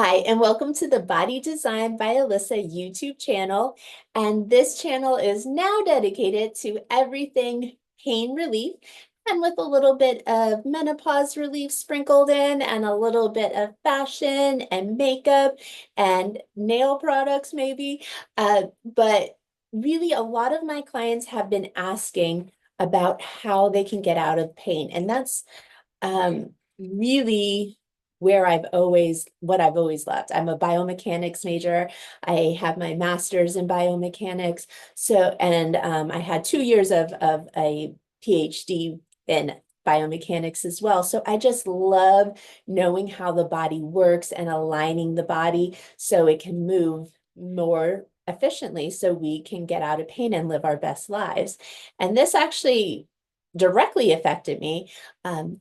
Hi, and welcome to the Body Design by Alissa YouTube channel. And this channel is now dedicated to everything pain relief and with a little bit of menopause relief sprinkled in and a little bit of fashion and makeup and nail products maybe. But really a lot of my clients have been asking about how they can get out of pain. And that's really what I've always loved. I'm a biomechanics major. I have my master's in biomechanics. So, and I had 2 years of a PhD in biomechanics as well. So I just love knowing how the body works and aligning the body so it can move more efficiently so we can get out of pain and live our best lives. And this actually directly affected me.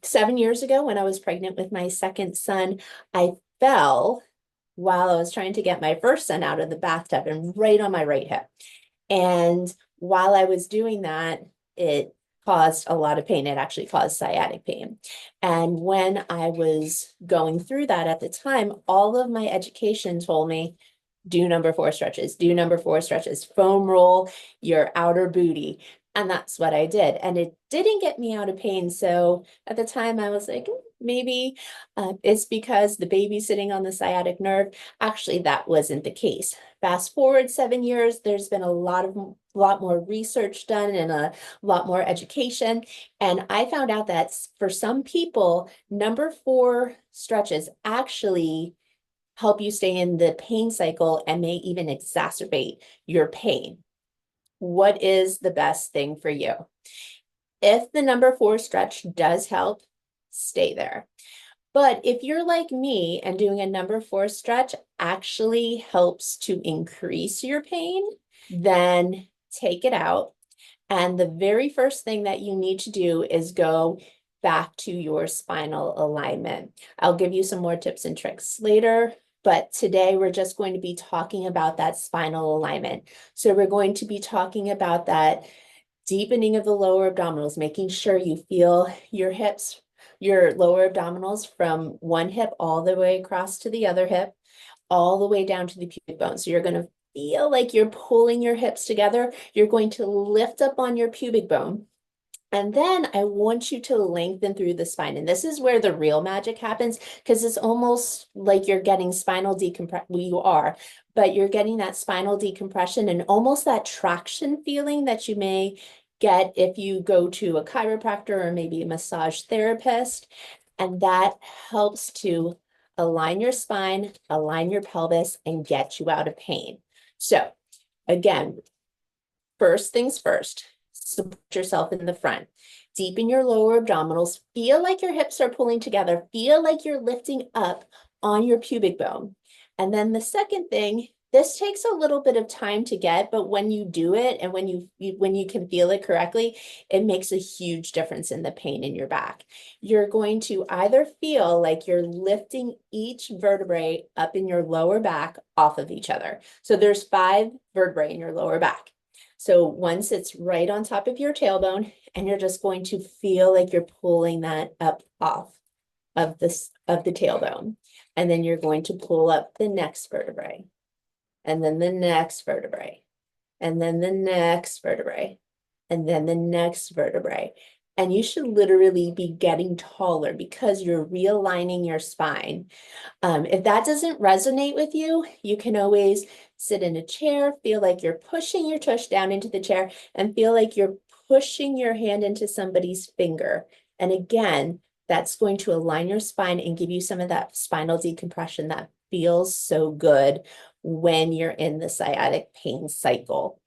7 years ago, when I was pregnant with my second son, I fell while I was trying to get my first son out of the bathtub and right on my right hip. And while I was doing that, it caused a lot of pain. It actually caused sciatic pain. And when I was going through that at the time, all of my education told me, do number 4 stretches, do number 4 stretches, foam roll your outer booty. And that's what I did. And it didn't get me out of pain. So at the time I was like, maybe it's because the baby's sitting on the sciatic nerve. Actually, that wasn't the case. Fast forward 7 years, there's been a lot more research done and a lot more education. And I found out that for some people, number 4 stretches actually help you stay in the pain cycle and may even exacerbate your pain. What is the best thing for you? If the number 4 stretch does help, stay there. But if you're like me and doing a number 4 stretch actually helps to increase your pain, then take it out. And the very first thing that you need to do is go back to your spinal alignment. I'll give you some more tips and tricks later, but today we're just going to be talking about that spinal alignment. So we're going to be talking about that deepening of the lower abdominals, making sure you feel your hips, your lower abdominals from one hip all the way across to the other hip, all the way down to the pubic bone. So you're going to feel like you're pulling your hips together. You're going to lift up on your pubic bone. And then I want you to lengthen through the spine. And this is where the real magic happens because it's almost like you're getting spinal decompression. Well, you are, but you're getting that spinal decompression and almost that traction feeling that you may get if you go to a chiropractor or maybe a massage therapist. And that helps to align your spine, align your pelvis, and get you out of pain. So again, first things first, support yourself in the front. Deepen your lower abdominals. Feel like your hips are pulling together. Feel like you're lifting up on your pubic bone. And then the second thing, this takes a little bit of time to get, but when you do it and when you can feel it correctly, it makes a huge difference in the pain in your back. You're going to either feel like you're lifting each vertebrae up in your lower back off of each other. So there's 5 vertebrae in your lower back. So one sits right on top of your tailbone, and you're just going to feel like you're pulling that up off of the tailbone. And then you're going to pull up the next vertebrae, and then the next vertebrae, and then the next vertebrae, and then the next vertebrae. And you should literally be getting taller because you're realigning your spine. If that doesn't resonate with you, you can always sit in a chair, feel like you're pushing your tush down into the chair and feel like you're pushing your hand into somebody's finger. And again, that's going to align your spine and give you some of that spinal decompression that feels so good when you're in the sciatic pain cycle.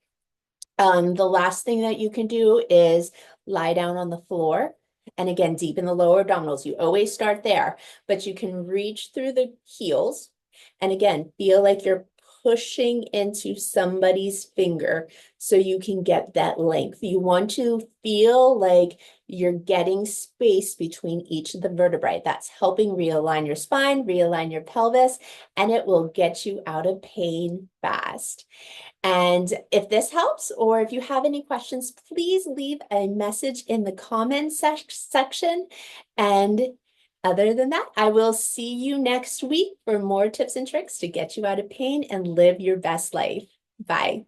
The last thing that you can do is lie down on the floor. And again, deepen the lower abdominals. You always start there, but you can reach through the heels. And again, feel like you're pushing into somebody's finger so you can get that length. You want to feel like you're getting space between each of the vertebrae. That's helping realign your spine, realign your pelvis, and it will get you out of pain fast. And if this helps, or if you have any questions, please leave a message in the comments section. And other than that, I will see you next week for more tips and tricks to get you out of pain and live your best life. Bye.